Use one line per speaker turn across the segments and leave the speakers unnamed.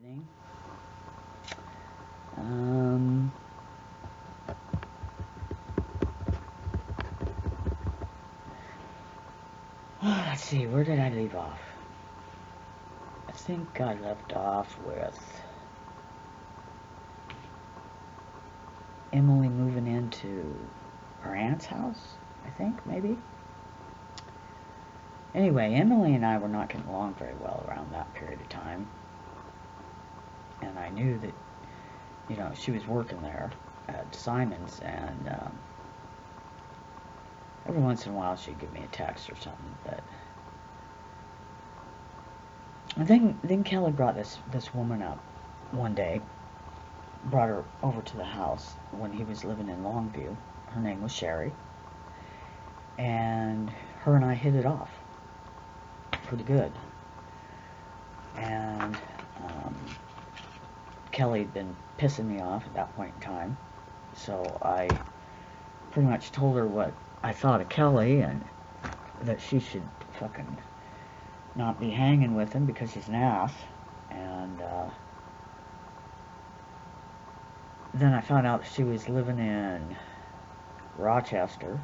Evening. Um, let's see, where did I leave off? I think I left off with Emily moving into her aunt's house, I think, maybe. Anyway, Emily and I were not getting along very well around that period of time. And I knew that, she was working there at Simon's, and every once in a while she'd give me a text or something, but and then Kelly brought this woman up one day, brought her over to the house when he was living in Longview. Her name was Sheri, and her and I hit it off pretty good. And Kelly had been pissing me off at that point in time, so I pretty much told her what I thought of Kelly, and that she should fucking not be hanging with him because he's an ass. And then I found out she was living in Rochester,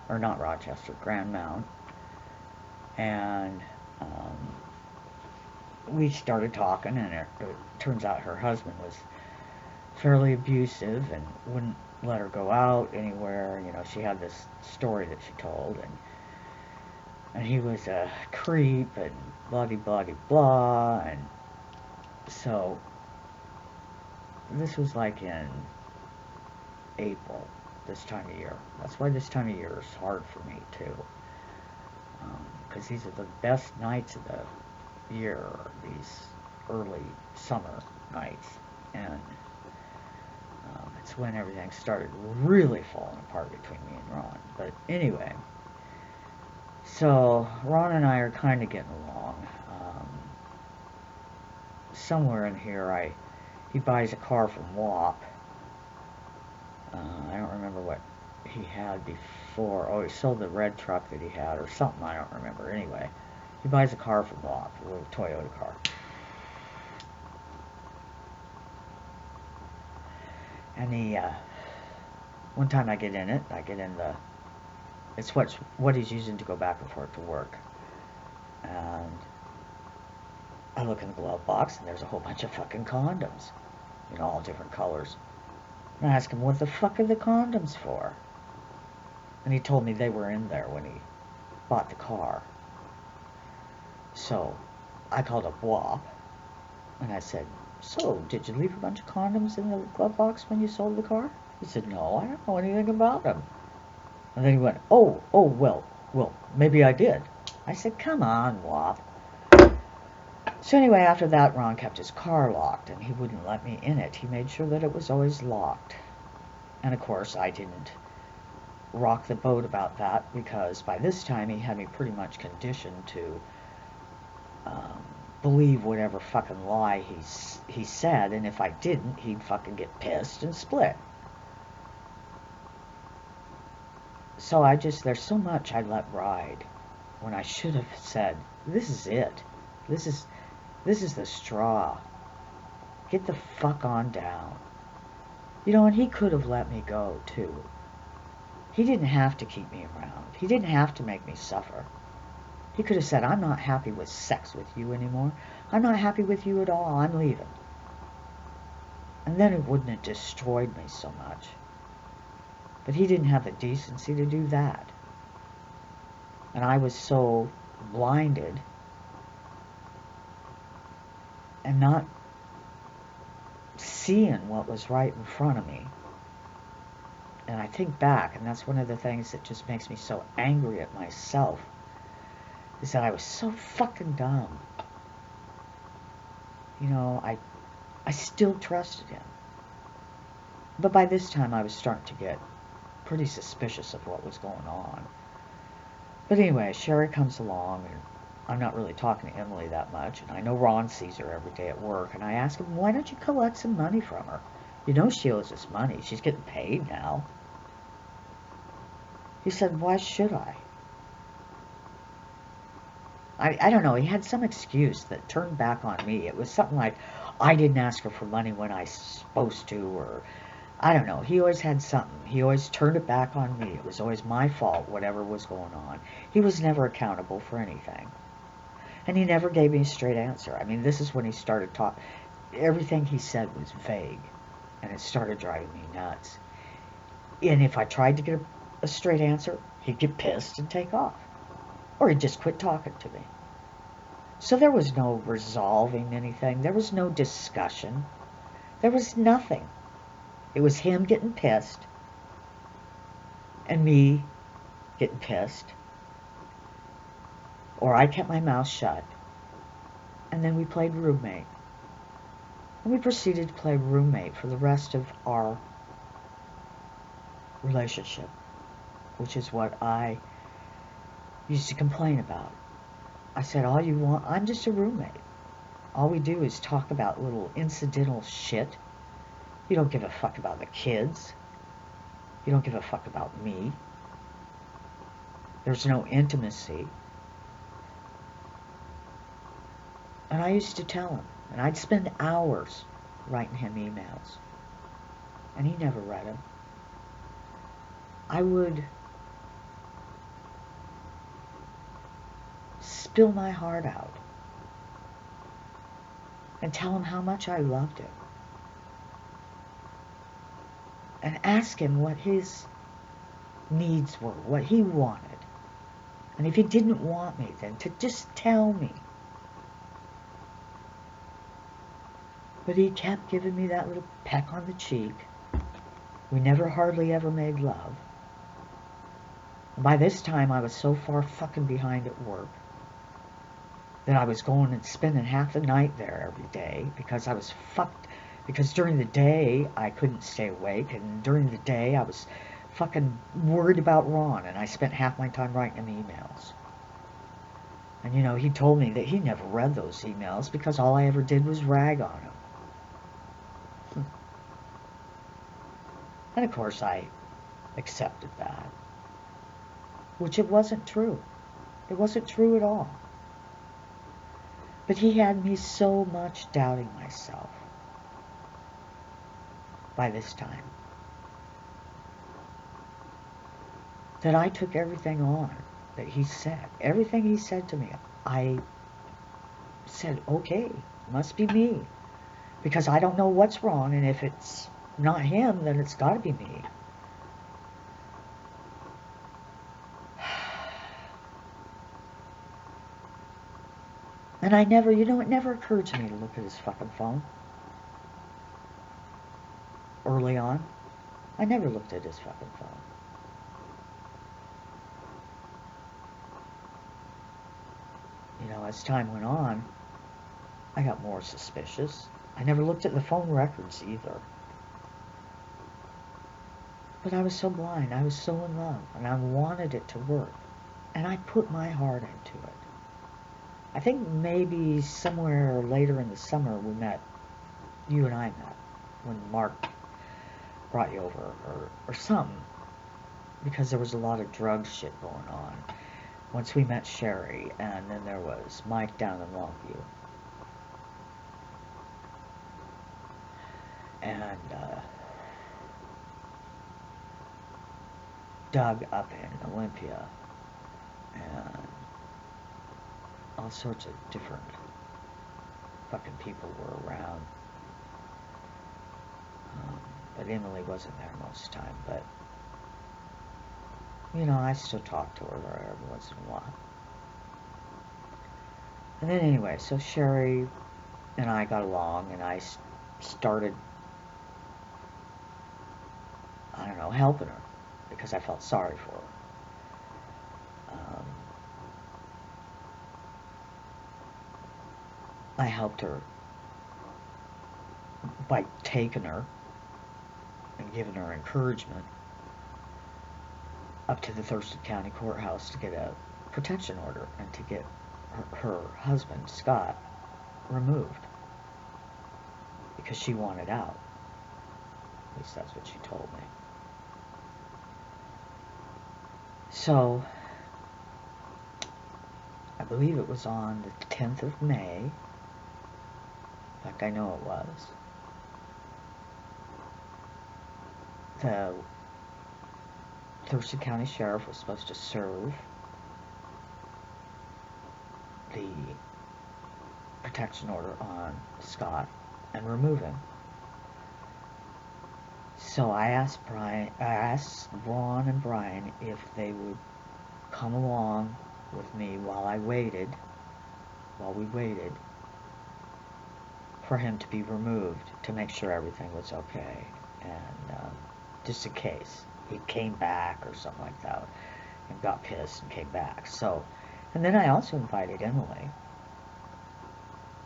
or not Rochester, Grand Mount, and we started talking, and it turns out her husband was fairly abusive and wouldn't let her go out anywhere. She had this story that she told, and he was a creep, and blah blah blah. And so this was like in April, this time of year. That's why this time of year is hard for me too, because these are the best nights of the year, these early summer nights, and it's when everything started really falling apart between me and Ron. But anyway, so Ron and I are kind of getting along. Somewhere in here, he buys a car from WAP. I don't remember what he had before. Oh, he sold the red truck that he had or something. I don't remember. Anyway, he buys a car from WAP, a little Toyota car. And one time I get in it. It's what he's using to go back and forth to work. And I look in the glove box, and there's a whole bunch of fucking condoms, all different colors. And I asked him, what the fuck are the condoms for? And he told me they were in there when he bought the car. So I called up WAP, and I said, so, did you leave a bunch of condoms in the glove box when you sold the car? He said, no, I don't know anything about them. And then he went, well, maybe I did. I said, come on, WAP. So anyway, after that, Ron kept his car locked, and he wouldn't let me in it. He made sure that it was always locked. And of course, I didn't rock the boat about that, because by this time he had me pretty much conditioned to believe whatever fucking lie he said, and if I didn't, he'd fucking get pissed and split. So there's so much I let ride when I should have said, this is it. This is the straw. Get the fuck on down. And he could have let me go too. He didn't have to keep me around. He didn't have to make me suffer. He could have said, I'm not happy with sex with you anymore. I'm not happy with you at all. I'm leaving. And then it wouldn't have destroyed me so much. But he didn't have the decency to do that. And I was so blinded and not seeing what was right in front of me. And I think back, and that's one of the things that just makes me so angry at myself, is that I was so fucking dumb. I still trusted him. But by this time, I was starting to get pretty suspicious of what was going on. But anyway, Sheri comes along, and I'm not really talking to Emily that much, and I know Ron sees her every day at work, and I ask him, why don't you collect some money from her? She owes us money. She's getting paid now. He said, why should I? I don't know, he had some excuse that turned back on me. It was something like, I didn't ask her for money when I was supposed to, or I don't know. He always had something. He always turned it back on me. It was always my fault, whatever was going on. He was never accountable for anything. And he never gave me a straight answer. I mean, this is when he started talking. Everything he said was vague, and it started driving me nuts. And if I tried to get a straight answer, he'd get pissed and take off. Or he'd just quit talking to me. So there was no resolving anything. There was no discussion. There was nothing. It was him getting pissed and me getting pissed. Or I kept my mouth shut. And then we played roommate. And we proceeded to play roommate for the rest of our relationship, which is what I used to complain about. I said, all you want, I'm just a roommate. All we do is talk about little incidental shit. You don't give a fuck about the kids. You don't give a fuck about me. There's no intimacy. And I used to tell him, and I'd spend hours writing him emails, and he never read them. I would spill my heart out and tell him how much I loved him, and ask him what his needs were, what he wanted. And if he didn't want me, then to just tell me. But he kept giving me that little peck on the cheek. We never hardly ever made love. By this time, I was so far fucking behind at work that I was going and spending half the night there every day because I was fucked. Because during the day, I couldn't stay awake, and during the day, I was fucking worried about Ron, and I spent half my time writing him emails. And, you know, he told me that he never read those emails because all I ever did was rag on him. And, of course, I accepted that. Which it wasn't true. It wasn't true at all. But he had me so much doubting myself by this time that I took everything on that he said. Everything he said to me, I said, okay, must be me. Because I don't know what's wrong, and if it's not him, then it's got to be me. And I never, you know, it never occurred to me to look at his fucking phone. Early on, I never looked at his fucking phone. You know, as time went on, I got more suspicious. I never looked at the phone records either. But I was so blind, I was so in love, and I wanted it to work. And I put my heart into it. I think maybe somewhere later in the summer we met, you and I met, when Mark brought you over, or something, because there was a lot of drug shit going on. Once we met Sheri, and then there was Mike down in Longview. And Doug up in Olympia, and all sorts of different fucking people were around. But Emelie wasn't there most of the time, but, you know, I still talk to her every once in a while. And then anyway, so Sheri and I got along, and I started, I don't know, helping her, because I felt sorry for her. I helped her by taking her and giving her encouragement up to the Thurston County Courthouse to get a protection order and to get her husband, Scott, removed because she wanted out. At least that's what she told me. So I believe it was on the 10th of May. In fact, I know it was. The Thurston County Sheriff was supposed to serve the protection order on Scott and remove him. So I asked Ron and Brian if they would come along with me while we waited for him to be removed, to make sure everything was okay, and just in case he came back or something like that, and got pissed and came back. So, and then I also invited Emily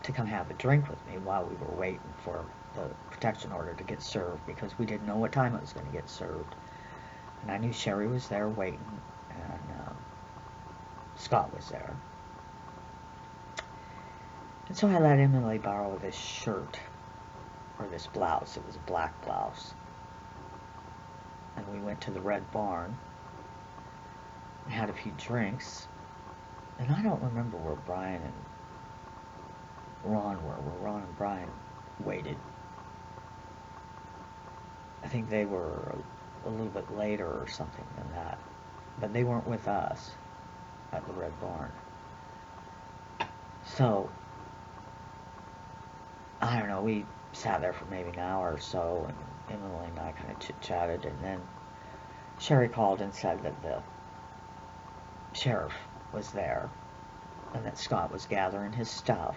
to come have a drink with me while we were waiting for the protection order to get served, because we didn't know what time it was going to get served. And I knew Sheri was there waiting, and Scott was there. And so I let Emily borrow this shirt, or this blouse. It was a black blouse. And we went to the Red Barn and had a few drinks. And I don't remember where Brian and Ron were, where Ron and Brian waited. I think they were a little bit later or something than that. But they weren't with us at the Red Barn. So, I don't know, we sat there for maybe an hour or so, and Emily and I kind of chit-chatted, and then Sheri called and said that the sheriff was there, and that Scott was gathering his stuff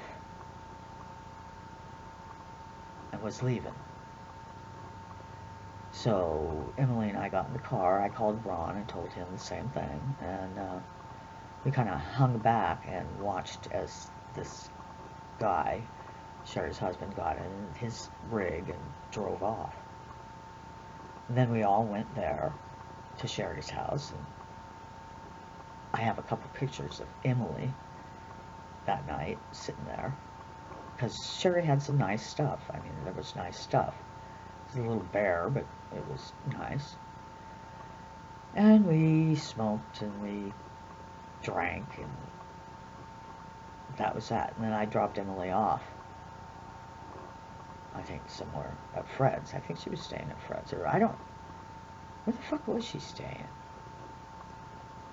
and was leaving. So Emily and I got in the car. I called Ron and told him the same thing, and we kind of hung back and watched as this guy, Sheri's husband, got in his rig and drove off. And then we all went there to Sheri's house, and I have a couple pictures of Emily that night sitting there, because Sheri had some nice stuff. I mean, there was nice stuff. It was a little bare, but it was nice. And we smoked and we drank, and that was that. And then I dropped Emily off, I think somewhere at Fred's. I think she was staying at Fred's, or where the fuck was she staying?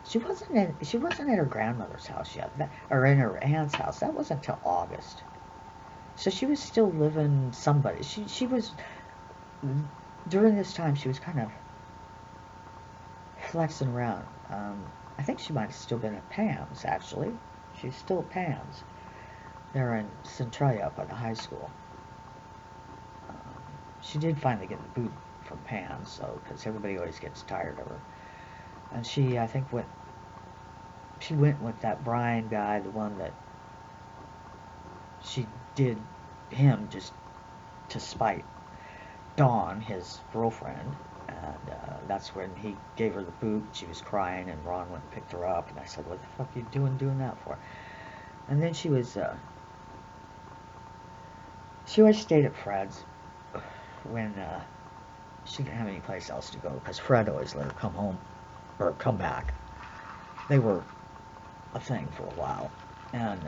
She wasn't at her grandmother's house yet, or in her aunt's house. That wasn't until August. So she was still living somebody. She was, during this time, she was kind of flexing around. I think she might have still been at Pam's, actually. She's still at Pam's. They're in Centralia up at the high school. She did finally get the boot from Pam's, so, because everybody always gets tired of her. And she, I think, she went with that Brian guy, the one that she did him just to spite Dawn, his girlfriend. And that's when he gave her the boot. She was crying, and Ron went and picked her up. And I said, "What the fuck are you doing that for?" And then she always stayed at Fred's when she didn't have any place else to go, because Fred always let her come home or come back. They were a thing for a while, and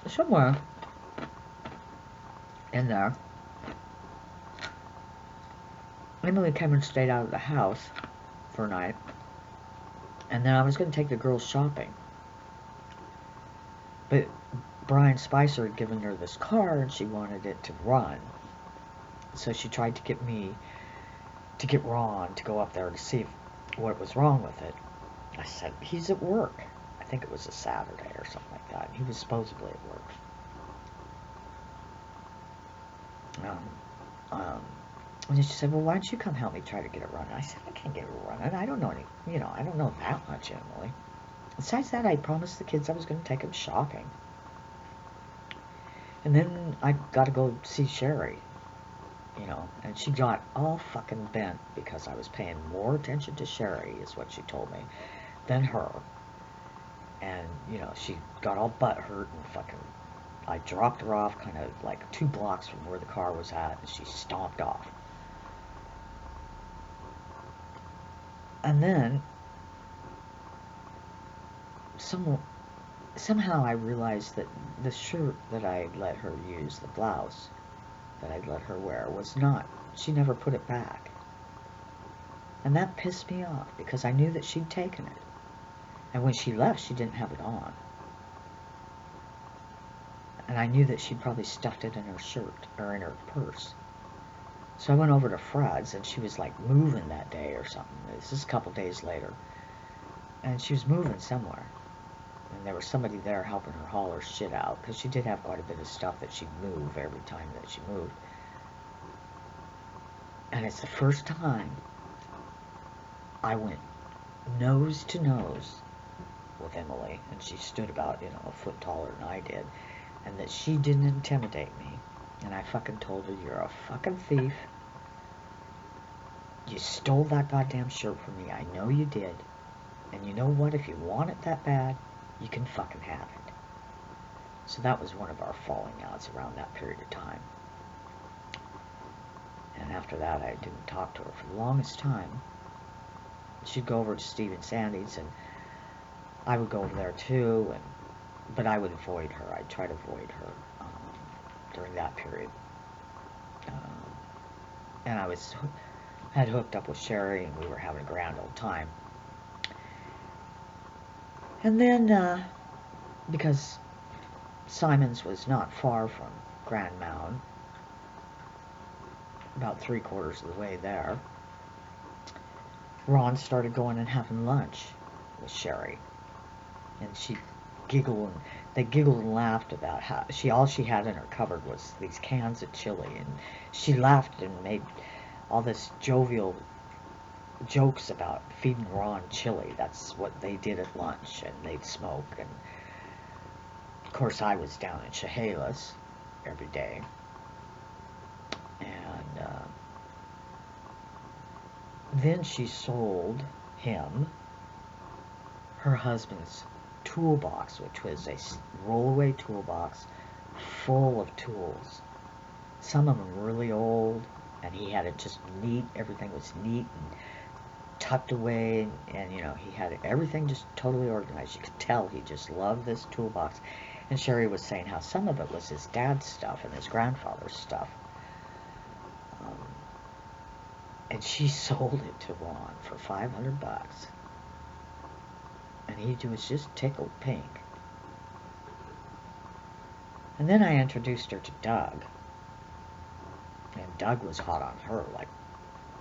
somewhere in there, Emily came and stayed out of the house for a night, and then I was going to take the girls shopping. But Brian Spicer had given her this car, and she wanted it to run. So she tried to get Ron to go up there to see what was wrong with it. I said, "He's at work." I think it was a Saturday or something like that. He was supposedly at work. And then she said, "Well, why don't you come help me try to get it running?" I said, "I can't get it running. I don't know I don't know that much, Emily. Besides that, I promised the kids I was going to take them shopping. And then I got to go see Sheri, and she got all fucking bent because I was paying more attention to Sheri, is what she told me, than her. And, she got all butthurt and fucking I dropped her off kind of like 2 blocks from where the car was at, and she stomped off. And then somehow I realized that the shirt that I let her use, the blouse that I let her wear, was not. She never put it back. And that pissed me off because I knew that she'd taken it. And when she left, she didn't have it on. And I knew that she'd probably stuffed it in her shirt or in her purse. So I went over to Fred's, and she was like moving that day or something. This is a couple days later. And she was moving somewhere. And there was somebody there helping her haul her shit out, because she did have quite a bit of stuff that she'd move every time that she moved. And it's the first time I went nose to nose with Emelie, and she stood about, a foot taller than I did, and that she didn't intimidate me. And I fucking told her, you're a fucking thief. You stole that goddamn shirt from me. I know you did. And you know what? If you want it that bad, you can fucking have it. So that was one of our falling outs around that period of time. And after that, I didn't talk to her for the longest time. She'd go over to Steve and Sandy's, and I would go over there too, but I would avoid her. I'd try to avoid her during that period. And I had hooked up with Sheri, and we were having a grand old time. And then, because Simon's was not far from Grand Mound, about 3/4 of the way there, Ron started going and having lunch with Sheri. And they giggled and laughed about how all she had in her cupboard was these cans of chili, and she laughed and made all this jovial jokes about feeding Ron chili. That's what they did at lunch, and they'd smoke. And of course I was down in Chehalis every day, and then she sold him her husband's toolbox, which was a rollaway toolbox full of tools. Some of them really old, and he had it just neat. Everything was neat and tucked away, and he had everything just totally organized. You could tell he just loved this toolbox. And Sheri was saying how some of it was his dad's stuff and his grandfather's stuff. And she sold it to Ron for $500. And he was just tickled pink. And then I introduced her to Doug. And Doug was hot on her like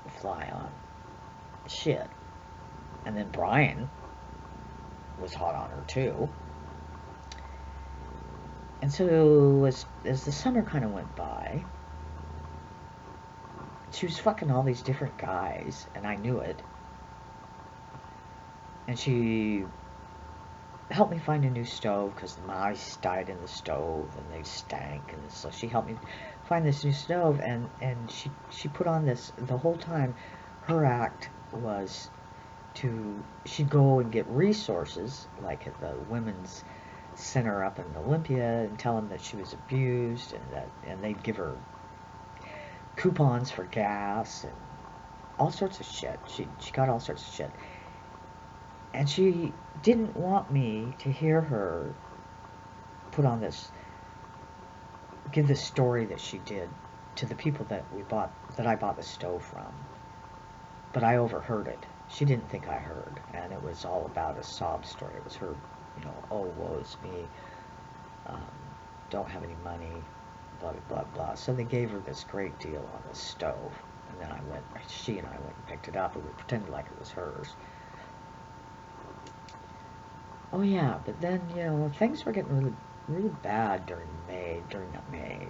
a fly on shit. And then Brian was hot on her too. And so as the summer kind of went by, she was fucking all these different guys, and I knew it. And she helped me find a new stove, because the mice died in the stove, and they stank, and so she helped me find this new stove, and she put on this, the whole time, her act was she'd go and get resources, like at the women's center up in Olympia, and tell them that she was abused, and they'd give her coupons for gas, and all sorts of shit. She got all sorts of shit. And she didn't want me to hear her give this story that she did to the people that I bought the stove from. But I overheard it. She didn't think I heard, and it was all about a sob story. It was her, oh, woe is me, don't have any money, blah, blah, blah. So they gave her this great deal on the stove, and then she and I went and picked it up, and we pretended like it was hers. Oh yeah, but then, things were getting really, really bad during that May,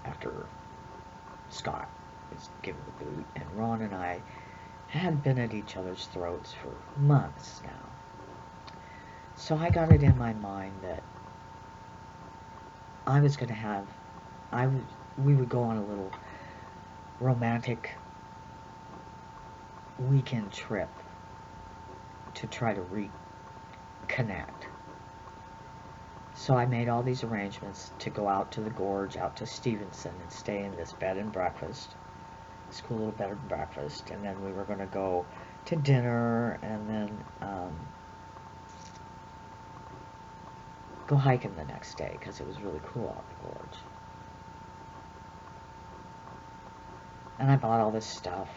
after Scott was given the boot, and Ron and I had been at each other's throats for months now. So I got it in my mind that I was going to we would go on a little romantic weekend trip to try to reconnect. So I made all these arrangements to go out to the gorge, out to Stevenson, and stay in this bed and breakfast, this cool little bed and breakfast. And then we were going to go to dinner, and then go hiking the next day, because it was really cool out in the gorge. And I bought all this stuff,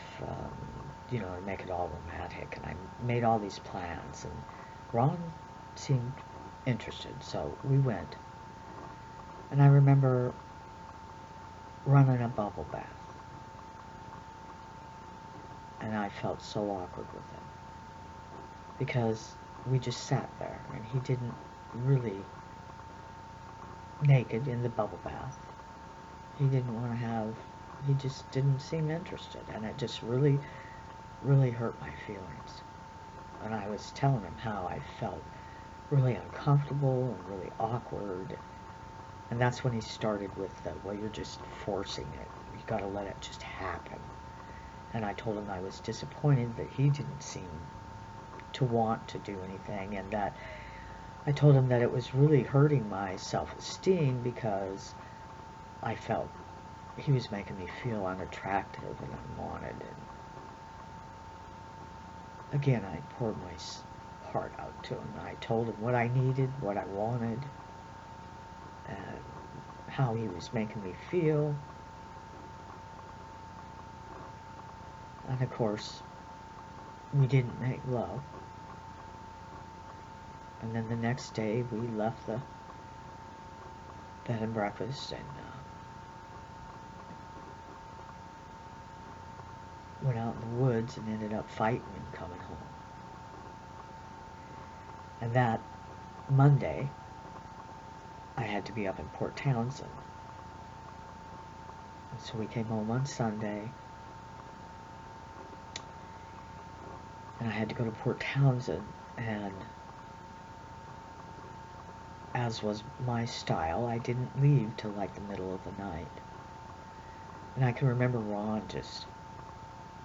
you know, to make it all romantic, and I made all these plans, and Ron seemed interested, so we went. And I remember running a bubble bath, and I felt so awkward with him, because we just sat there, and he didn't really, naked in the bubble bath, he didn't want to have, he just didn't seem interested, and it just really, really hurt my feelings. And I was telling him how I felt really uncomfortable and really awkward. And that's when he started with the, well, you're just forcing it. You gotta let it just happen. And I told him I was disappointed that he didn't seem to want to do anything, and that I told him that it was really hurting my self-esteem because I felt he was making me feel unattractive and unwanted. And again, I poured my heart out to him. I told him what I needed, what I wanted, and how he was making me feel. And of course, we didn't make love. And then the next day, we left the bed and breakfast and went out in the woods and ended up fighting and coming home. And that Monday, I had to be up in Port Townsend. And so we came home on Sunday, and I had to go to Port Townsend, and as was my style, I didn't leave till like the middle of the night. And I can remember Ron just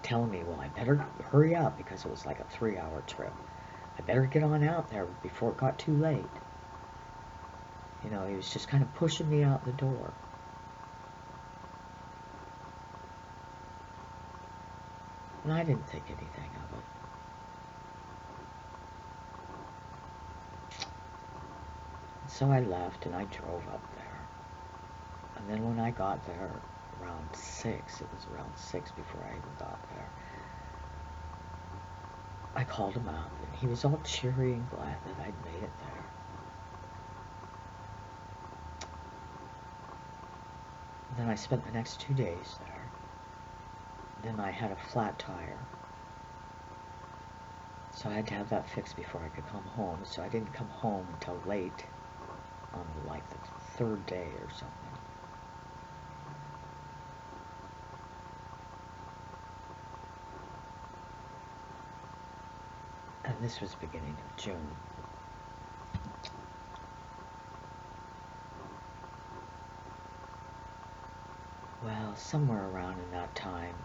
telling me, well, I better hurry up, because it was like a 3-hour trip. I better get on out there before it got too late. You know, he was just kind of pushing me out the door. And I didn't think anything of it. So I left and I drove up there. And then when I got there around 6, it was around 6 before I even got there, I called him up, and he was all cheery and glad that I'd made it there. And then I spent the next 2 days there. Then I had a flat tire, so I had to have that fixed before I could come home. So I didn't come home until late on like the 3rd day or something. And this was beginning of June. Well, somewhere around in that time,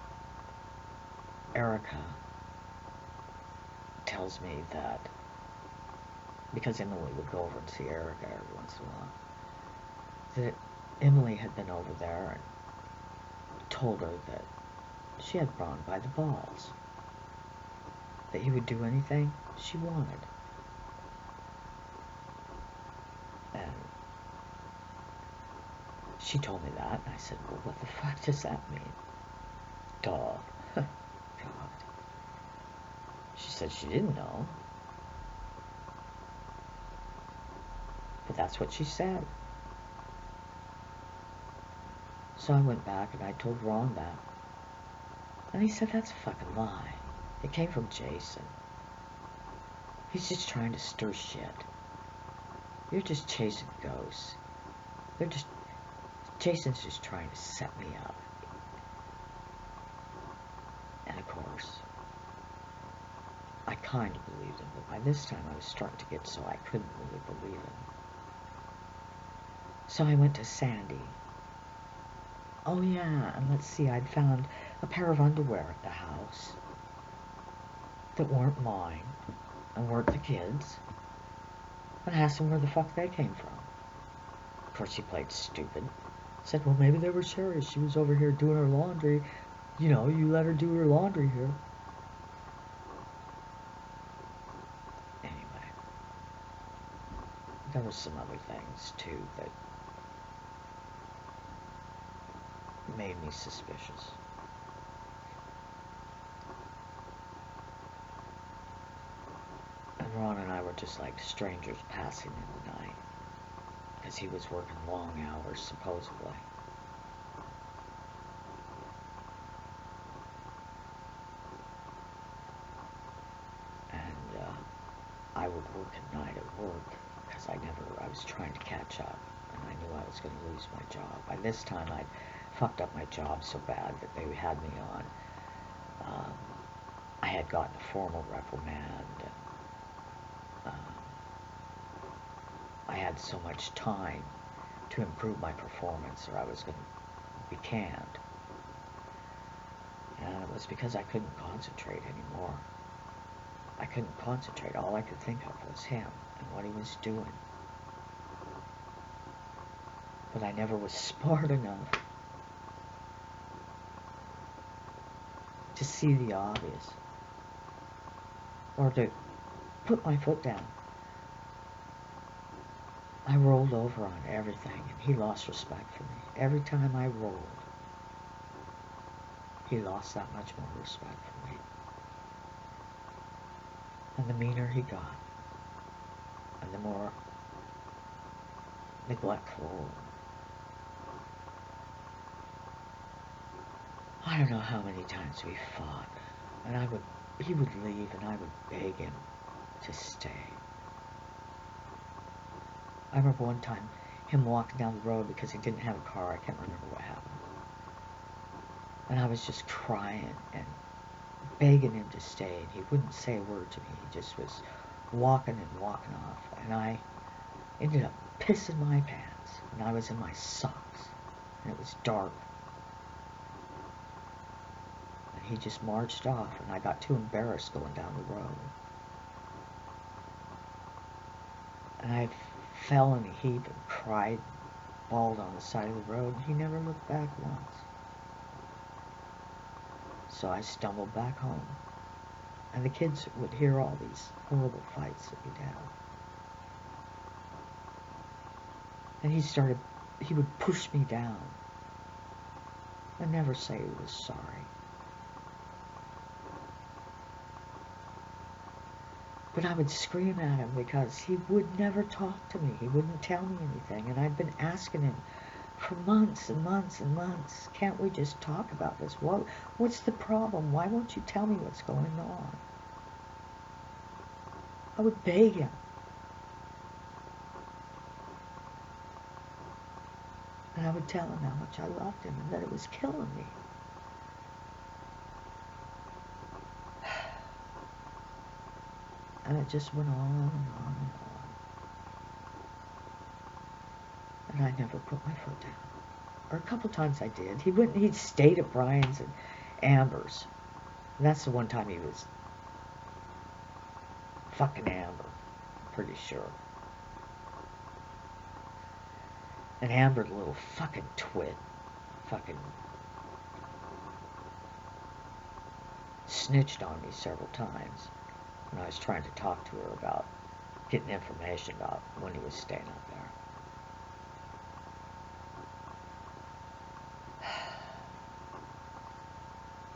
Erica tells me that, because Emily would go over and see Erica every once in a while, that Emily had been over there and told her that she had Ron by the balls, that he would do anything she wanted. And she told me that, and I said, well, what the fuck does that mean? Duh. God. She said she didn't know. But that's what she said. So I went back and I told Ron that. And he said, that's a fucking lie. It came from Jason. He's just trying to stir shit. You're just chasing ghosts. Jason's just trying to set me up. And of course, I kind of believed him, but by this time I was starting to get so I couldn't really believe him. So I went to Sandy. Oh yeah, and let's see, I'd found a pair of underwear at the house that weren't mine and weren't the kids. And I asked them where the fuck they came from. course, he played stupid. Said, well, maybe they were Sheri. She was over here doing her laundry. You know, you let her do her laundry here. Anyway, there were some other things, too, that made me suspicious. And Ron and I were just like strangers passing in the night, because he was working long hours, supposedly. And I would work at night at work, because I was trying to catch up, and I knew I was going to lose my job. By this time, I'd fucked up my job so bad that they had me on. I had gotten a formal reprimand, and I had so much time to improve my performance, or I was going to be canned. And it was because I couldn't concentrate anymore. I couldn't concentrate. All I could think of was him and what he was doing. But I never was smart enough to see the obvious, or to put my foot down. I rolled over on everything, and he lost respect for me. Every time I rolled, he lost that much more respect for me. And the meaner he got, and the more neglectful. I don't know how many times we fought, and he would leave, and I would beg him to stay. I remember one time him walking down the road because he didn't have a car. I can't remember what happened. And I was just crying and begging him to stay, and he wouldn't say a word to me. He just was walking and walking off, and I ended up pissing my pants, and I was in my socks, and it was dark. And he just marched off, and I got too embarrassed going down the road. And I fell in a heap and cried, bawled on the side of the road, and he never looked back once. So I stumbled back home, and the kids would hear all these horrible fights that we'd have. And he would push me down and never say he was sorry. But I would scream at him because he would never talk to me. He wouldn't tell me anything. And I'd been asking him for months and months and months, can't we just talk about this? What's the problem? Why won't you tell me what's going on? I would beg him. And I would tell him how much I loved him and that it was killing me. And it just went on and on and on. And I never put my foot down. Or a couple times I did. He'd stayed at Brian's and Amber's. And that's the one time he was fucking Amber. Pretty sure. And Amber, the little fucking twit, fucking snitched on me several times when I was trying to talk to her about getting information about when he was staying up there.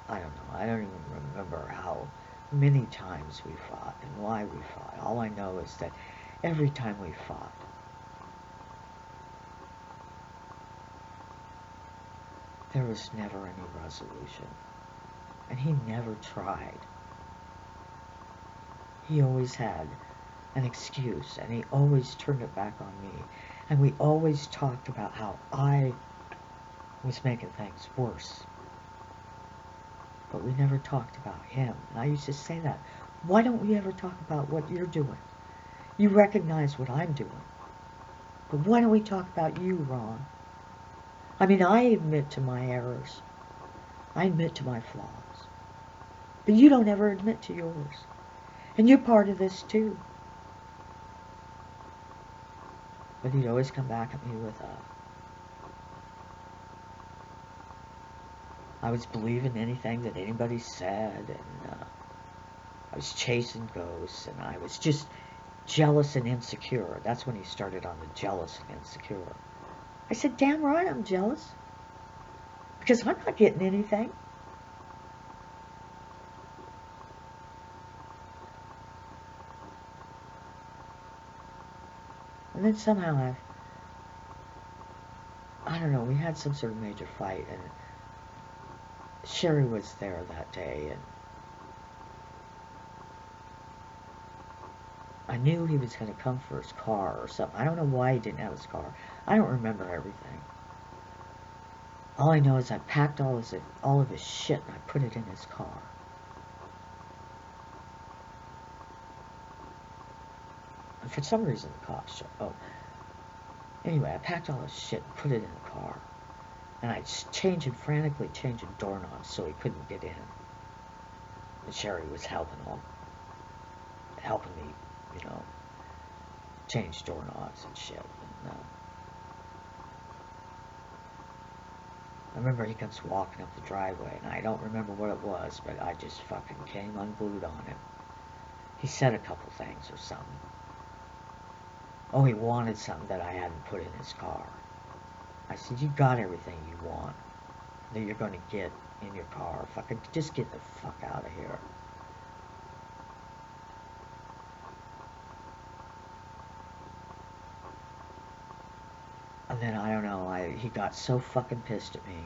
I don't know. I don't even remember how many times we fought and why we fought. All I know is that every time we fought, there was never any resolution. And he never tried. He always had an excuse, and he always turned it back on me. And we always talked about how I was making things worse. But we never talked about him. And I used to say that. Why don't we ever talk about what you're doing? You recognize what I'm doing. But why don't we talk about you, Ron? I mean, I admit to my errors. I admit to my flaws. But you don't ever admit to yours. And you're part of this too. But he'd always come back at me with I was believing anything that anybody said, and I was chasing ghosts, and I was just jealous and insecure. That's when he started on the jealous and insecure. I said, damn right I'm jealous, because I'm not getting anything. And then somehow I don't know, we had some sort of major fight, and Sheri was there that day, and I knew he was going to come for his car or something. I don't know why he didn't have his car. I don't remember everything. All I know is I packed all of his shit and I put it in his car. And for some reason the cops showed. Oh, anyway, I packed all his shit and put it in the car. And I frantically changing doorknobs so he couldn't get in. And Sheri was helping me, you know, change doorknobs and shit. And, I remember he comes walking up the driveway, and I don't remember what it was, but I just fucking came unglued on him. He said a couple things or something. Oh, he wanted something that I hadn't put in his car. I said, you got everything you want that you're going to get in your car. Fucking just get the fuck out of here. And then, I don't know, he got so fucking pissed at me.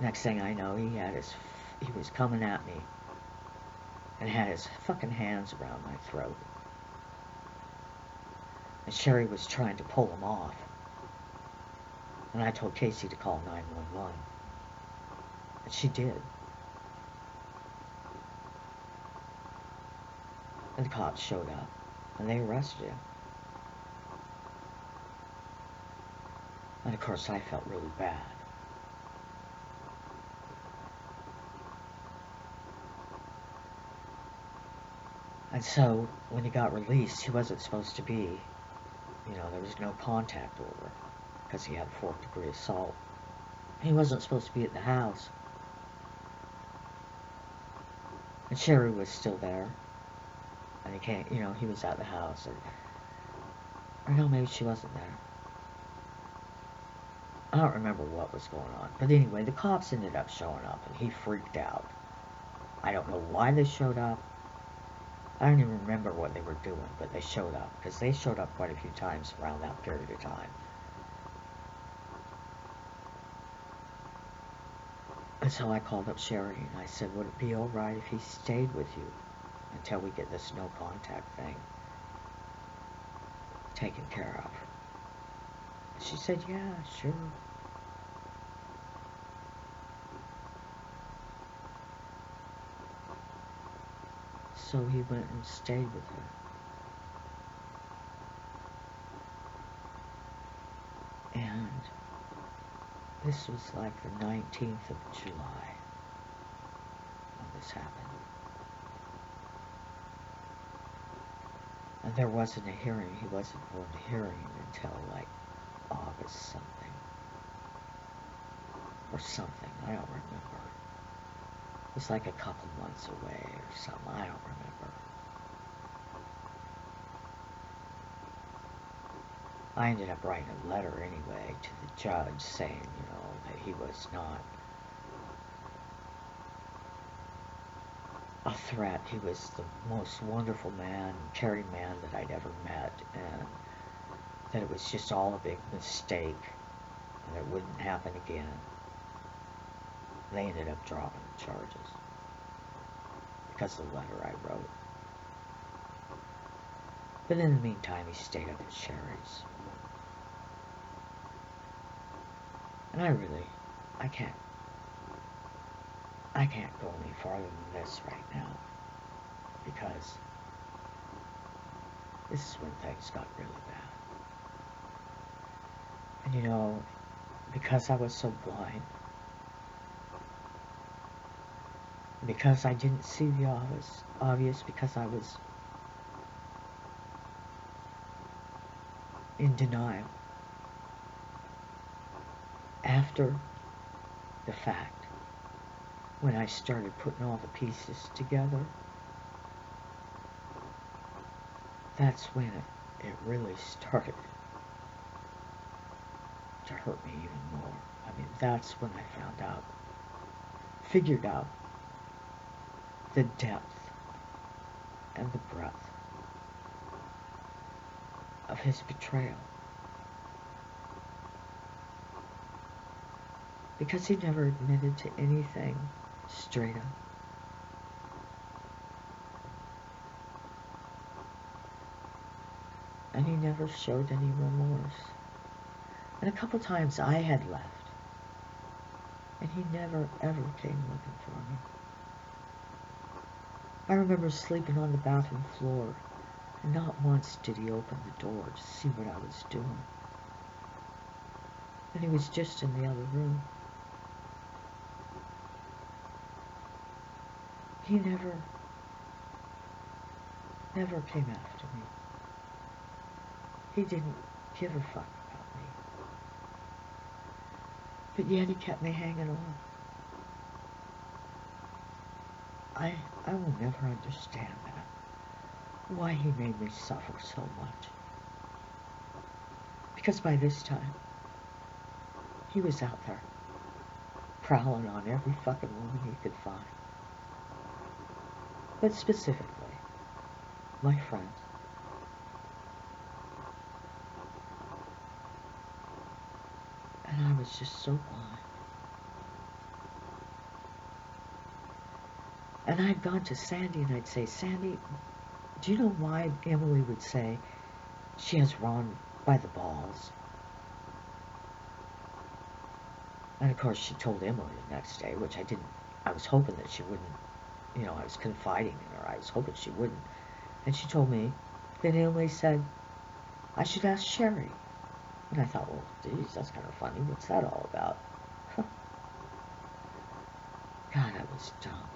Next thing I know, he was coming at me and had his fucking hands around my throat. And Sheri was trying to pull him off. And I told Casey to call 911. And she did. And the cops showed up. And they arrested him. And of course I felt really bad. And so, when he got released, he wasn't supposed to be, you know, there was no contact order, because he had 4th degree assault. He wasn't supposed to be at the house. And Sheri was still there. And he can't, you know, he was at the house. Or no, maybe she wasn't there. I don't remember what was going on. But anyway, the cops ended up showing up, and he freaked out. I don't know why they showed up. I don't even remember what they were doing, but they showed up. Because they showed up quite a few times around that period of time. And so I called up Sheri, and I said, would it be alright if he stayed with you until we get this no contact thing taken care of? She said, yeah, sure. So he went and stayed with her. And this was like the 19th of July when this happened. And there wasn't a hearing. He wasn't going to hearing until like August something. Or something. I don't remember. It was like a couple months away or something. I don't remember. I ended up writing a letter anyway to the judge saying, you know, that he was not a threat. He was the most wonderful man, caring man that I'd ever met, and that it was just all a big mistake, and it wouldn't happen again. They ended up dropping the charges because of the letter I wrote. But in the meantime, he stayed up at Sheri's. And I can't go any farther than this right now, because this is when things got really bad. And you know, because I was so blind, because I didn't see the obvious, because I was in denial. After the fact, when I started putting all the pieces together, that's when it really started to hurt me even more. I mean, that's when I figured out the depth and the breadth of his betrayal. Because he never admitted to anything straight up. And he never showed any remorse. And a couple times I had left. And he never, ever came looking for me. I remember sleeping on the bathroom floor, and not once did he open the door to see what I was doing. And he was just in the other room. He never came after me. He didn't give a fuck about me. But yet he kept me hanging on. I will never understand that. Why he made me suffer so much. Because by this time, he was out there, prowling on every fucking woman he could find. But specifically, my friends. And I was just so blind. And I'd gone to Sandy and I'd say, Sandy, do you know why Emelie would say she has Ron by the balls? And of course she told Emelie the next day, which I was hoping that she wouldn't, I was confiding in her, I was hoping she wouldn't. And she told me, then Emelie said, I should ask Sheri. And I thought, well, geez, that's kind of funny, what's that all about? God, I was dumb.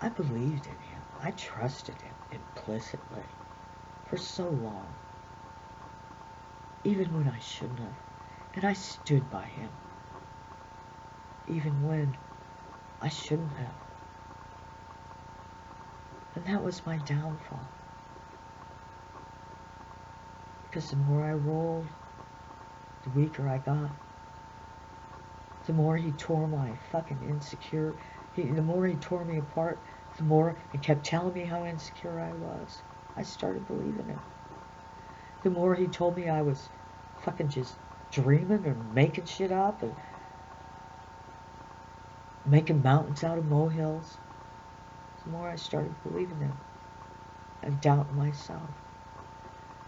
I believed in him. I trusted him implicitly for so long, even when I shouldn't have. And I stood by him, even when I shouldn't have. And that was my downfall. Because the more I rolled, the weaker I got. The more he tore my fucking the more he tore me apart, the more he kept telling me how insecure I was. I started believing it. The more he told me I was fucking just dreaming or making shit up and making mountains out of molehills, the more I started believing him and doubting myself.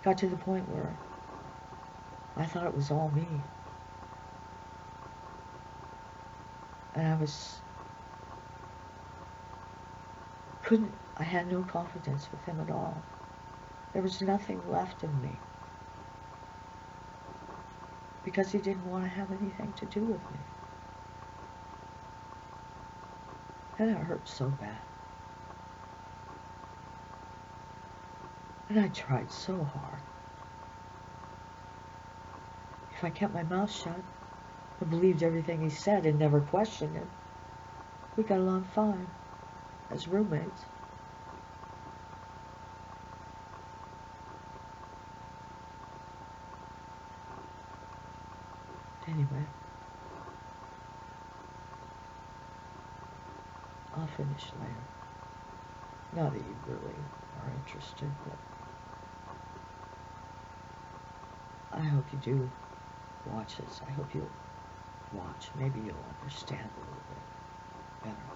Got to the point where I thought it was all me. And I had no confidence with him at all. There was nothing left of me. Because he didn't want to have anything to do with me. And it hurt so bad. And I tried so hard. If I kept my mouth shut and believed everything he said and never questioned it, we got along fine as roommates. Anyway, I'll finish later. Not that you really are interested, but I hope you do watch this. I hope you'll watch. Maybe you'll understand a little bit better.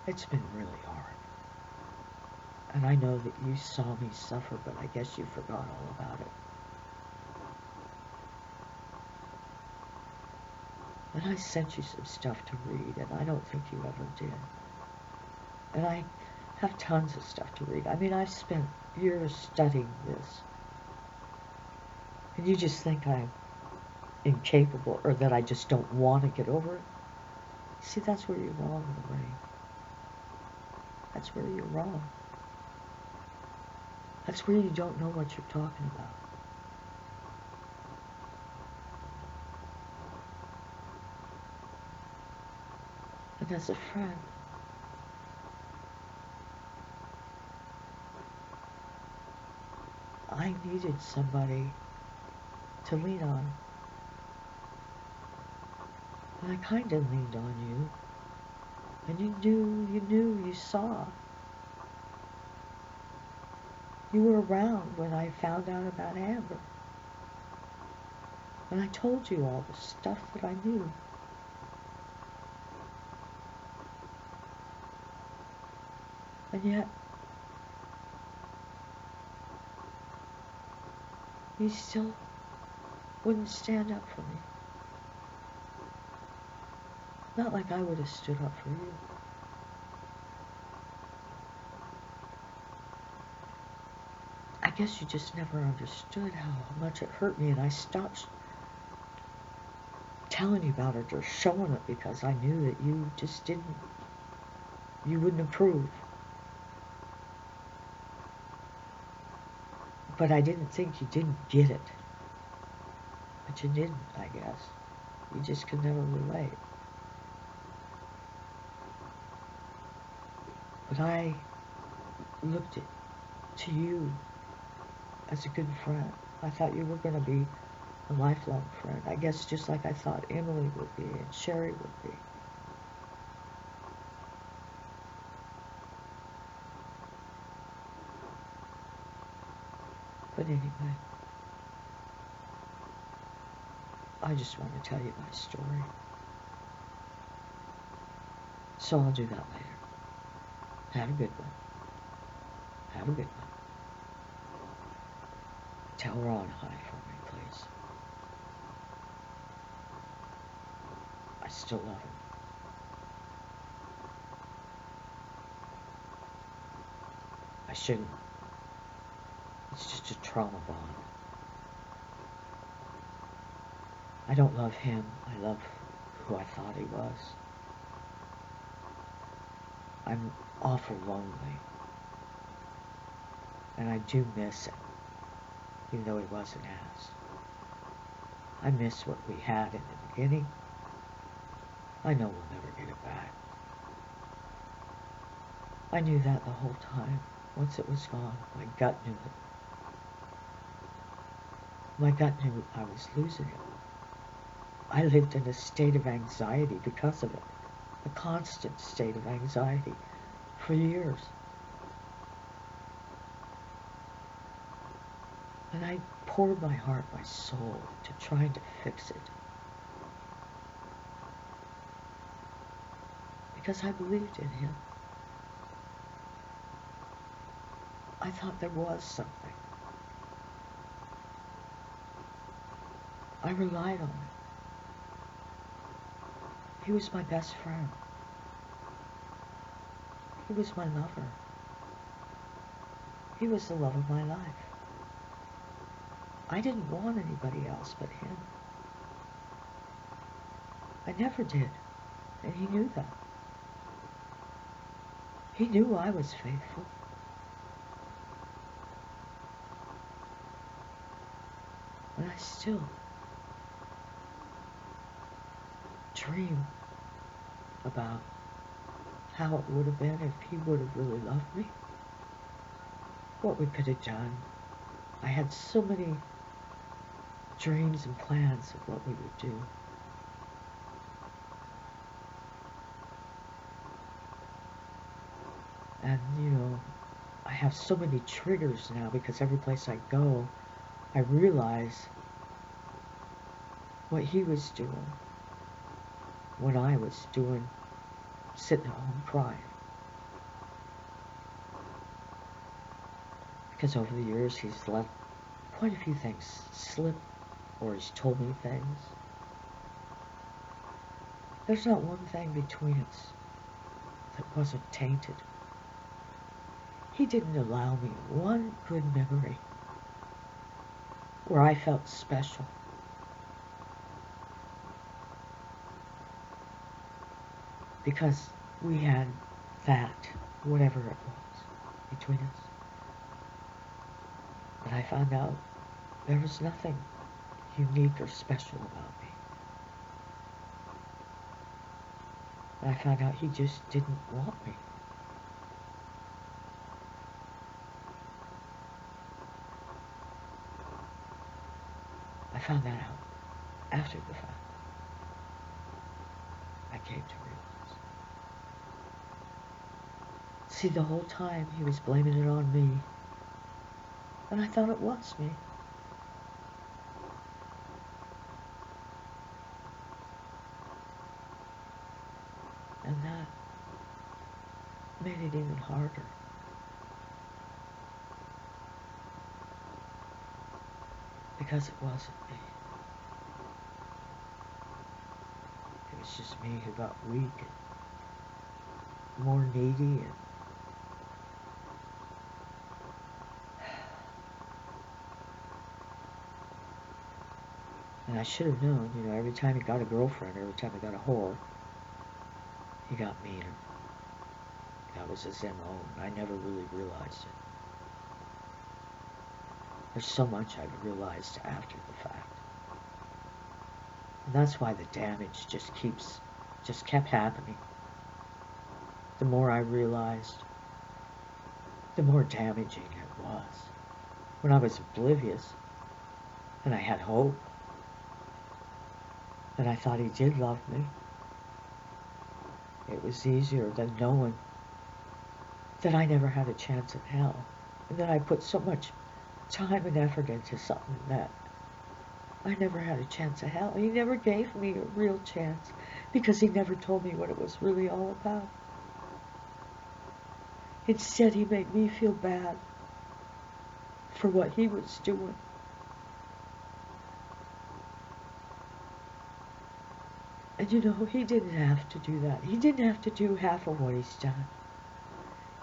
It's been really hard. And I know that you saw me suffer, but I guess you forgot all about it. And I sent you some stuff to read, and I don't think you ever did. And I have tons of stuff to read. I mean, I've spent years studying this. And you just think I'm incapable, or that I just don't want to get over it? See, that's where you're wrong, Loraine. That's where you're wrong. That's where you don't know what you're talking about. And as a friend, I needed somebody to lean on. And I kind of leaned on you. And you saw. You were around when I found out about Amber. And I told you all the stuff that I knew. And yet, you still wouldn't stand up for me. Not like I would have stood up for you. I guess you just never understood how much it hurt me, and I stopped telling you about it or showing it because I knew that you just you wouldn't approve. But I didn't think you didn't get it. But you didn't, I guess. You just could never relate. But I looked to you as a good friend. I thought you were going to be a lifelong friend. I guess just like I thought Emelie would be and Sheri would be. But anyway, I just want to tell you my story. So I'll do that later. Have a good one. Have a good one. Tell Ron hi for me, please. I still love him. I shouldn't. It's just a trauma bond. I don't love him. I love who I thought he was. I'm awful lonely. And I do miss him, even though he was an ass. I miss what we had in the beginning. I know we'll never get it back. I knew that the whole time. Once it was gone, my gut knew it. My gut knew I was losing it. I lived in a state of anxiety because of it. A constant state of anxiety for years. And I poured my heart, my soul, to trying to fix it. Because I believed in him. I thought there was something. I relied on him. He was my best friend. He was my lover. He was the love of my life. I didn't want anybody else but him. I never did, and he knew that. He knew I was faithful. But I still dream about how it would have been if he would have really loved me. What we could have done. I had so many dreams and plans of what we would do. And, you know, I have so many triggers now because every place I go, I realize what he was doing when I was sitting at home crying. Because over the years, he's let quite a few things slip, or he's told me things. There's not one thing between us that wasn't tainted. He didn't allow me one good memory where I felt special. because we had that, whatever it was, between us. But I found out there was nothing unique or special about me. And I found out he just didn't want me. I found that out after the fact. I came to realize. See, the whole time he was blaming it on me. And I thought it was me. And that made it even harder. Because it wasn't me. It was just me who got weak and more needy and I should have known, you know, every time he got a girlfriend, every time he got a whore, he got meaner. That was his MO, and I never really realized it. There's so much I've realized after the fact. And that's why the damage just kept happening. The more I realized, the more damaging it was. When I was oblivious, and I had hope, and I thought he did love me, it was easier than knowing that I never had a chance in hell, and that I put so much time and effort into something that I never had a chance of hell. He never gave me a real chance because he never told me what it was really all about. Instead, he made me feel bad for what he was doing. And you know, he didn't have to do that. He didn't have to do half of what he's done.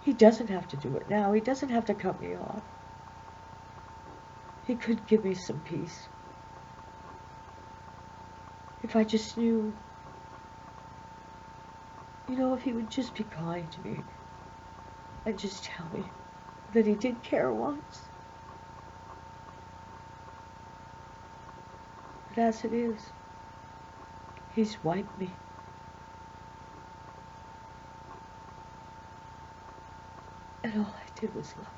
He doesn't have to do it now. He doesn't have to cut me off. He could give me some peace. If I just knew, you know, if he would just be kind to me and just tell me that he did care once. But as it is, he's wiped me. And all I did was love him.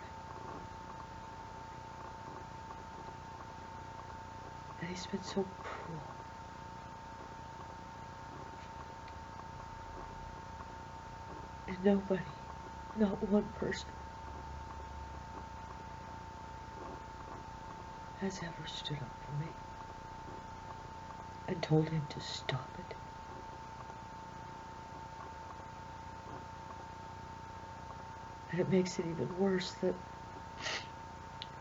And he's been so cruel. And nobody, not one person, has ever stood up for me and told him to stop it. And it makes it even worse that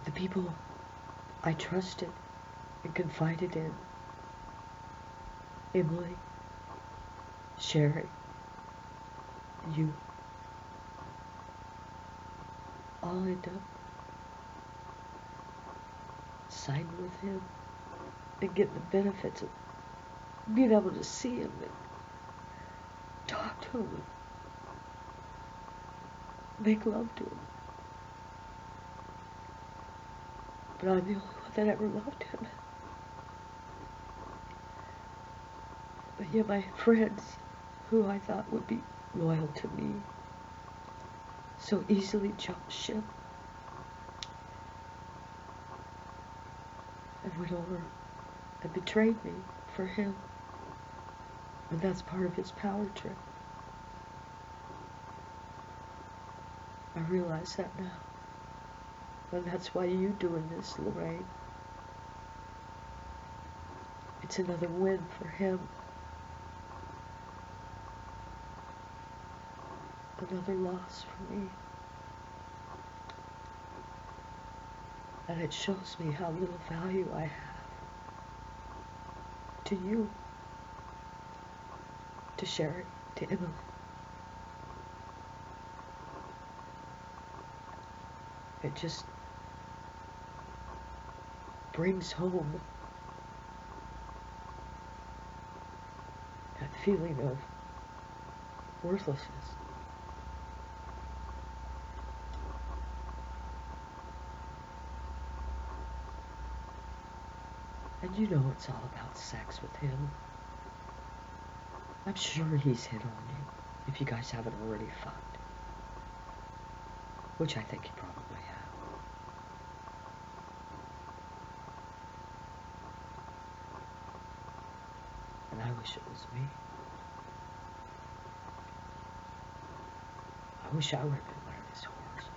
the people I trusted and confided in, Emelie, Sheri, you, all end up siding with him and getting the benefits of being able to see him and talk to him and make love to him. But I'm the only one that ever loved him. But yet my friends, who I thought would be loyal to me, so easily jumped ship and went over and betrayed me for him. And that's part of his power trip. I realize that now. And that's why you're doing this, Loraine. It's another win for him. Another loss for me. And it shows me how little value I have to you, to Sheri, to Emelie. It just brings home that feeling of
worthlessness. And you know it's all about sex with him. I'm sure he's hit on you, if you guys haven't already fucked. Which I think you probably have. And I wish it was me. I wish I would have been one of his whores.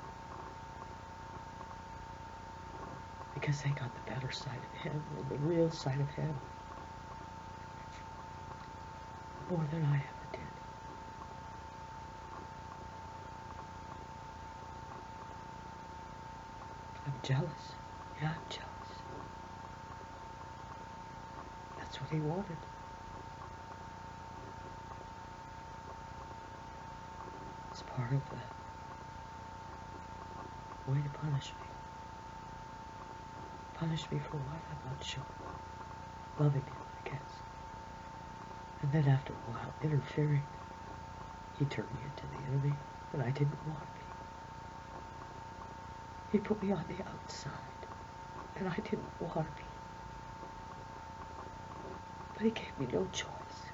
Because they got the better side of him, and the real side of him. More than I ever did. I'm jealous. Yeah, I'm jealous. That's what he wanted. It's part of the way to punish me. Punish me for what? I'm not sure. Loving him, I guess. And then after a while, interfering, he turned me into the enemy that I didn't want to be. He put me on the outside, and I didn't want to be. But he gave me no choice.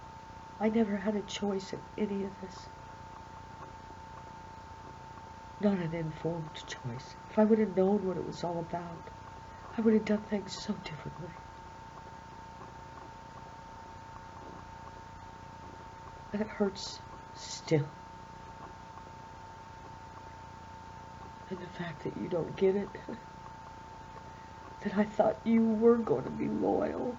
I never had a choice in any of this. Not an informed choice. If I would have known what it was all about, I would have done things so differently. And it hurts still. And the fact that you don't get it, that I thought you were going to be loyal.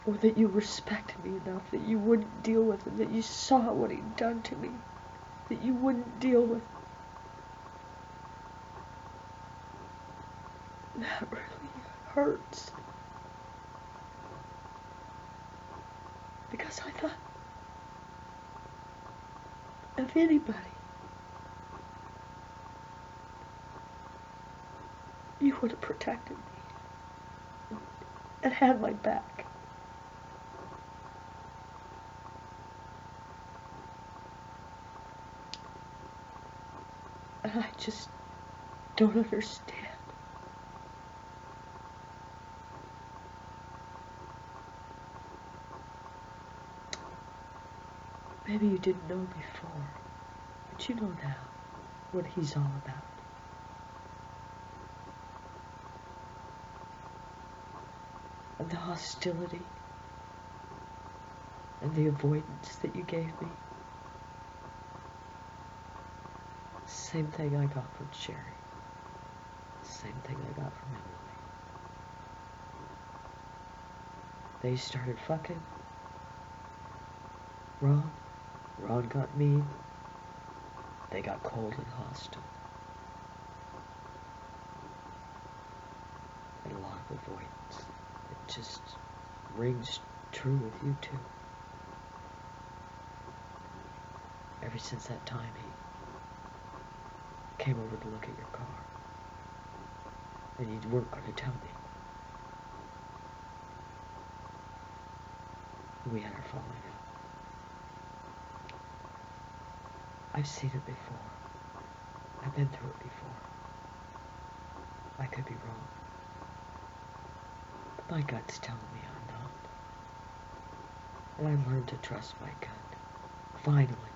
Or that you respected me enough that you wouldn't deal with him, that you saw what he'd done to me, that you wouldn't deal with him. That really hurts. Because I thought, if anybody, you would have protected me and had my back. And I just don't understand. Maybe you didn't know before, but you know now what he's all about. And the hostility and the avoidance that you gave me. Same thing I got from Sheri. Same thing I got from Emelie. They started fucking. Ron got mean. They got cold and hostile. And a lot of avoidance. It just rings true with you too. Ever since that time he came over to look at your car. And you weren't going to tell me. We had our falling out. I've seen it before. I've been through it before. I could be wrong. But my gut's telling me I'm not. And I learned to trust my gut. Finally.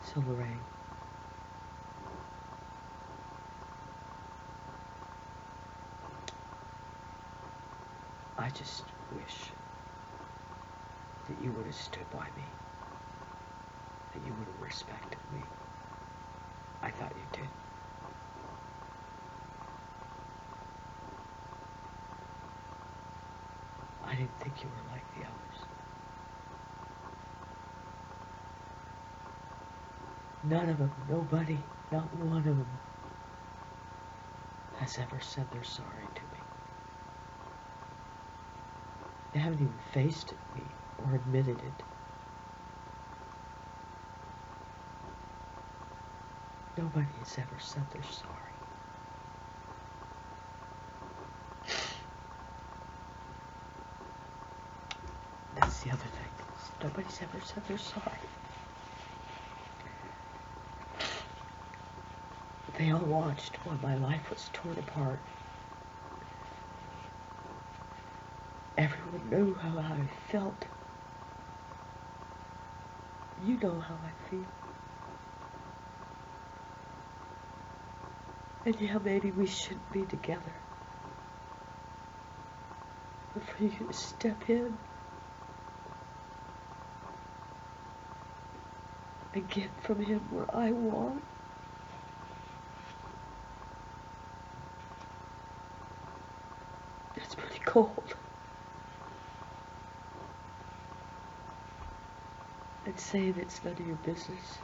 So Loraine, I just wish that you would have stood by me. That you would have respected me. I thought you did. I didn't think you were like the others. None of them, nobody, not one of them has ever said they're sorry to me. They haven't even faced me or admitted it. Nobody has ever said they're sorry. the other thing. Nobody's ever said they're sorry. They all watched while my life was torn apart. Everyone knew how I felt. You know how I feel. And yeah, maybe we shouldn't be together. But for you to step in and get from him what I want, that's pretty cold. And saying it's none of your business,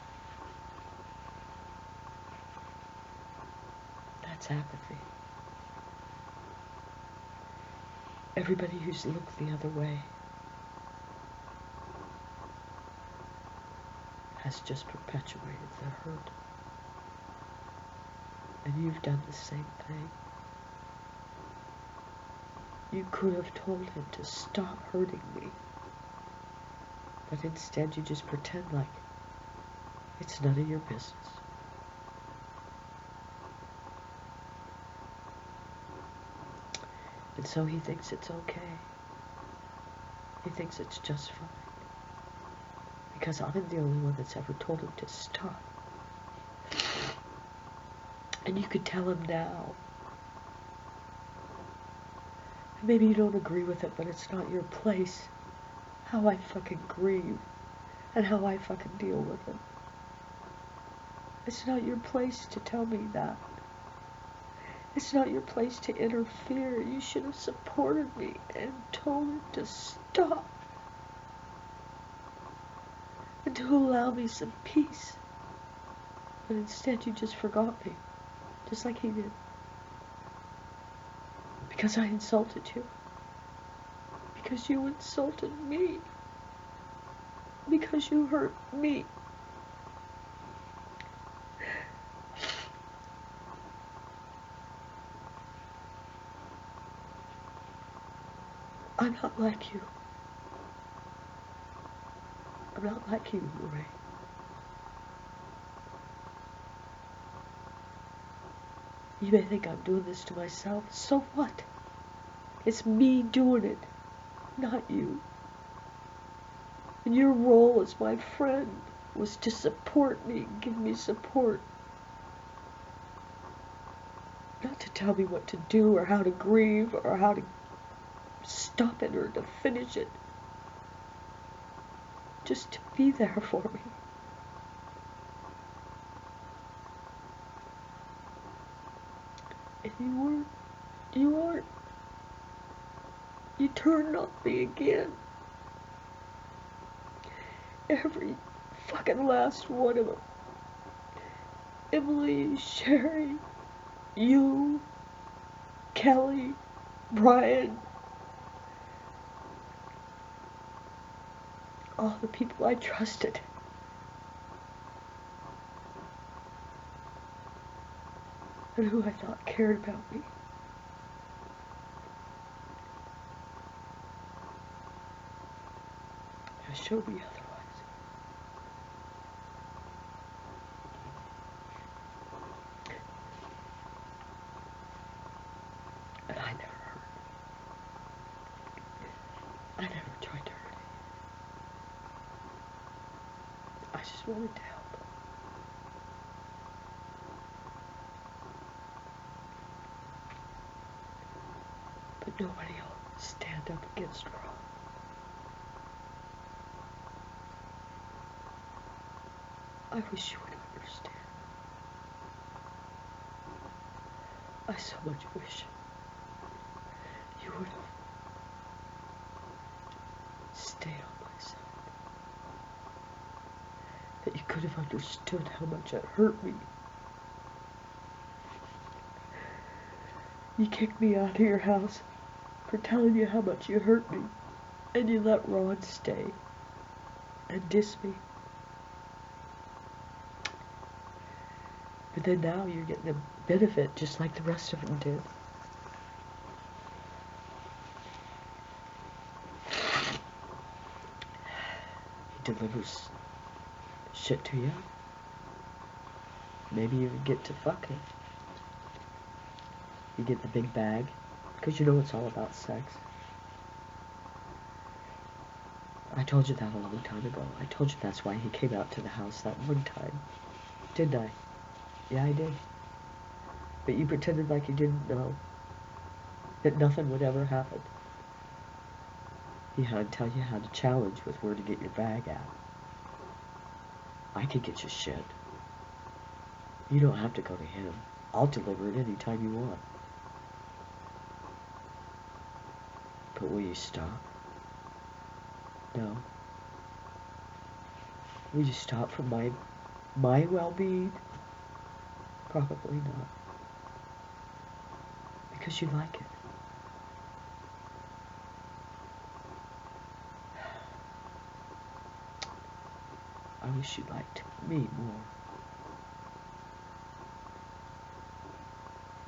that's apathy. Everybody who's looked the other way has just perpetuated the hurt. And you've done the same thing. You could have told him to stop hurting me. But instead you just pretend like it's none of your business. And so he thinks it's okay. He thinks it's just fine. Because I'm the only one that's ever told him to stop. And you could tell him now. Maybe you don't agree with it, but it's not your place. How I fucking grieve. And how I fucking deal with it. It's not your place to tell me that. It's not your place to interfere. You should have supported me and told him to stop. And to allow me some peace. But instead you just forgot me. Just like he did. Because I insulted you. Because you insulted me. Because you hurt me. I'm not like you. I'm not like you, Loraine. You may think I'm doing this to myself. So what? It's me doing it, not you. And your role as my friend was to support me, give me support. Not to tell me what to do or how to grieve or how to stop it or to finish it. Just to be there for me. And you weren't. You turned on me again. Every fucking last one of them. Emelie, Sheri, you, Kelly, Brian. All the people I trusted. And who I thought cared about me. Have showed me otherwise. And I never hurt. I never tried to hurt you. I just wanted to help. But nobody will stand up against wrong. I wish you would understand. I so much wish you would have stayed on my side. That you could have understood how much it hurt me. You kicked me out of your house for telling you how much you hurt me. And you let Ron stay and diss me. But then now you're getting the benefit just like the rest of them did. delivers shit to you. Maybe you get to fuck it. You get the big bag, because you know it's all about sex. I told you that a long time ago. I told you that's why he came out to the house that one time. Didn't I? Yeah, I did. But you pretended like you didn't know. That nothing would ever happen. He had to tell you how to challenge with where to get your bag at. I could get you shit. You don't have to go to him. I'll deliver it anytime you want. But will you stop? No. Will you stop for my well-being? Probably not. Because you like it. I wish you liked me more.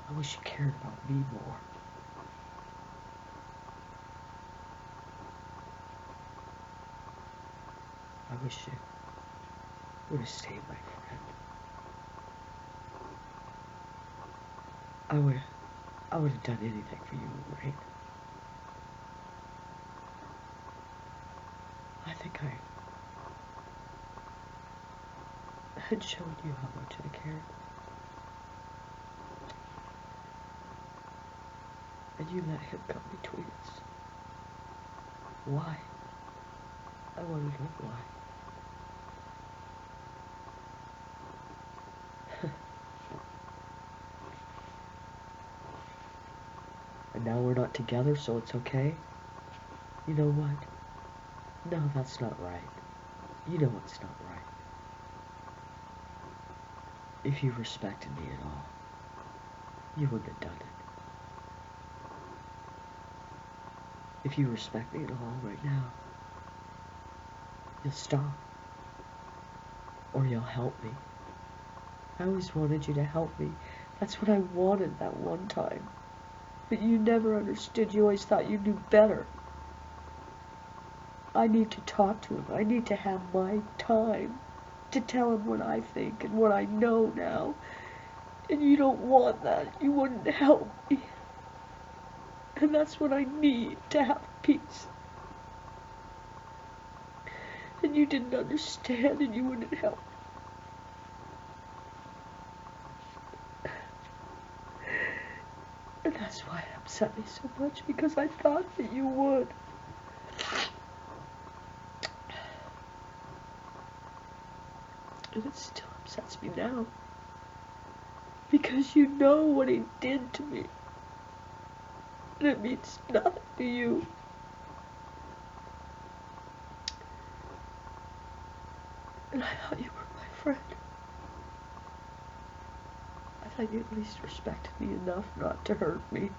I wish you cared about me more. I wish you would have stayed my friend. I would have done anything for you, Lorraine. I think I had shown you how much I cared. And you let him come between us. Why? I want to know why. And now we're not together, so it's okay? You know what? No, that's not right. You know it's not right. If you respected me at all, you wouldn't have done it. If you respect me at all right now, you'll stop. Or you'll help me. I always wanted you to help me. That's what I wanted that one time. But you never understood. You always thought you knew better. I need to talk to him. I need to have my time to tell him what I think and what I know now. And you don't want that. You wouldn't help me. And that's what I need to have peace. And you didn't understand and you wouldn't help. And that's why it upset me so much, because I thought that you would. And it still upsets me now. Because you know what he did to me. And it means nothing to you. And I thought you were my friend. I thought you at least respected me enough not to hurt me.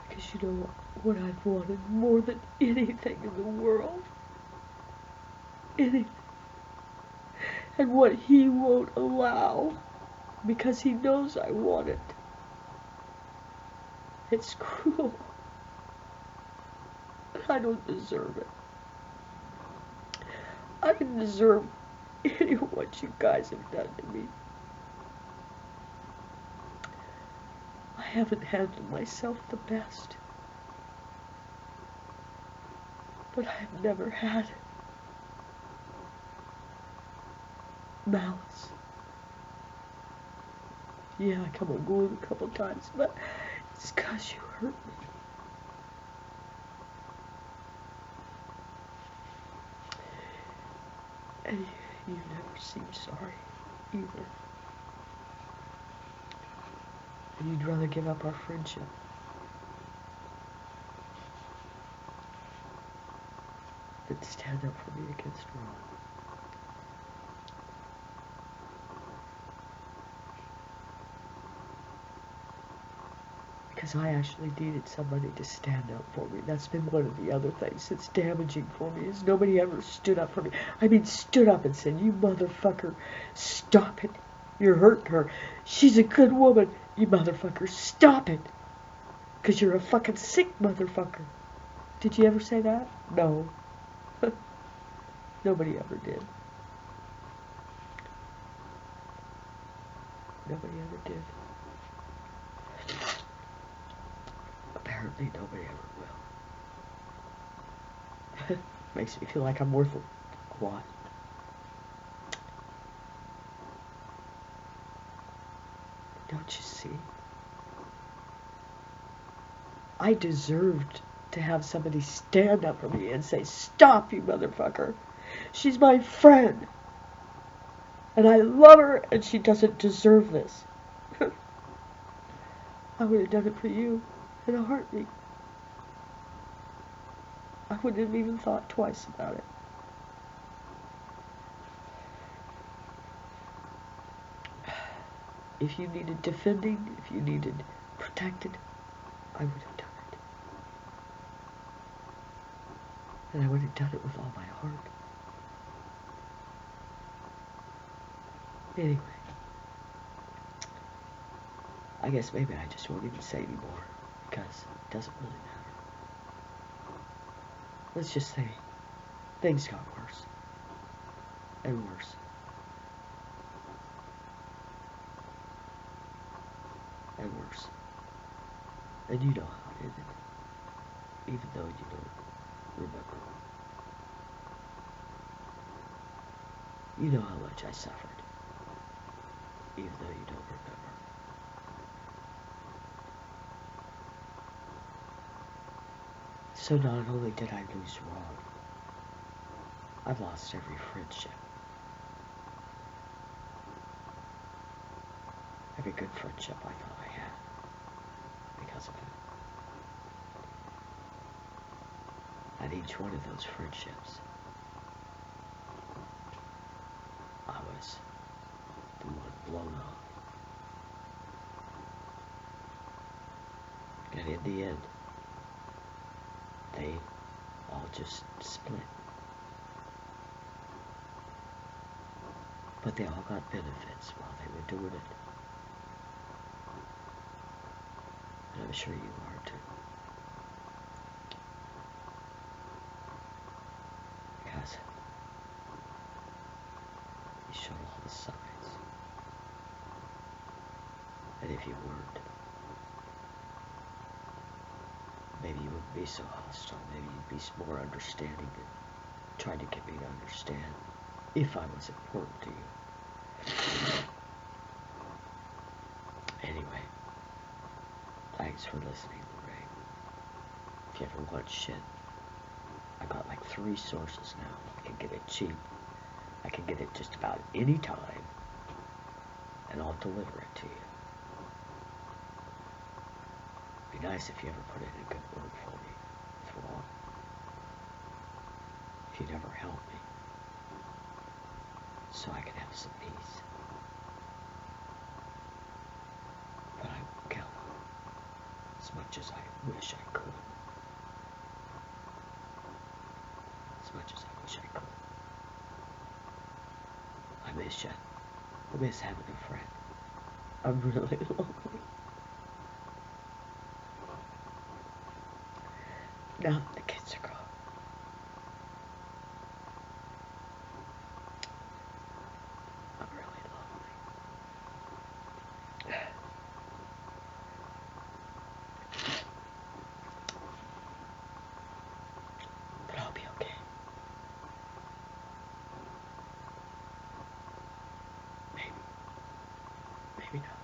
Because you know what I've wanted more than anything in the world. Anything. And what he won't allow. Because he knows I want it. It's cruel. And I don't deserve it. I didn't deserve any of what you guys have done to me. I haven't handled myself the best. But I've never had malice. Yeah, I come unglued a couple times, but it's 'cause you hurt me. And you never seem sorry, either. And you'd rather give up our friendship than stand up for me against wrong. Because I actually needed somebody to stand up for me. That's been one of the other things that's damaging for me, is nobody ever stood up for me. I mean, stood up and said, "You motherfucker, stop it. You're hurting her. She's a good woman. You motherfucker, stop it. Because you're a fucking sick motherfucker." Did you ever say that? No. Nobody ever did. Nobody ever did. Apparently nobody ever will. Makes me feel like I'm worth a lot. Don't you see? I deserved to have somebody stand up for me and say, "Stop, you motherfucker. She's my friend. And I love her, and she doesn't deserve this." I would have done it for you in a heartbeat. I wouldn't have even thought twice about it. If you needed defending, if you needed protected, I would have done it. And I would have done it with all my heart. Anyway, I guess maybe I just won't even say anymore, because it doesn't really matter. Let's just say things got worse and worse. And worse. And you know how it ended, even though you don't remember. You know how much I suffered, even though you don't remember. So not only did I lose Ron, I've lost every friendship. Every good friendship I thought I had because of it. And each one of those friendships, I was the one blown off. And in the end, they all just split. But they all got benefits while they were doing it. And I'm sure you are too. Because you showed all the signs. And if you weren't, maybe you wouldn't be so hostile. Maybe you'd be more understanding and try to get me to understand if I was important to you. Anyway, thanks for listening, Loraine. If you ever want shit, I got like 3 sources now. I can get it cheap. I can get it just about any time, and I'll deliver it to you. It'd be nice if you ever put in a good word for me with Ron. If you'd ever help me, so I can have some peace. But I won't kill him, as much as I wish I could. As much as I wish I could. I miss you. I miss having a friend. I'm really lonely. Now that the kids are gone, I'm really lonely. But I'll be okay. Maybe. Maybe not.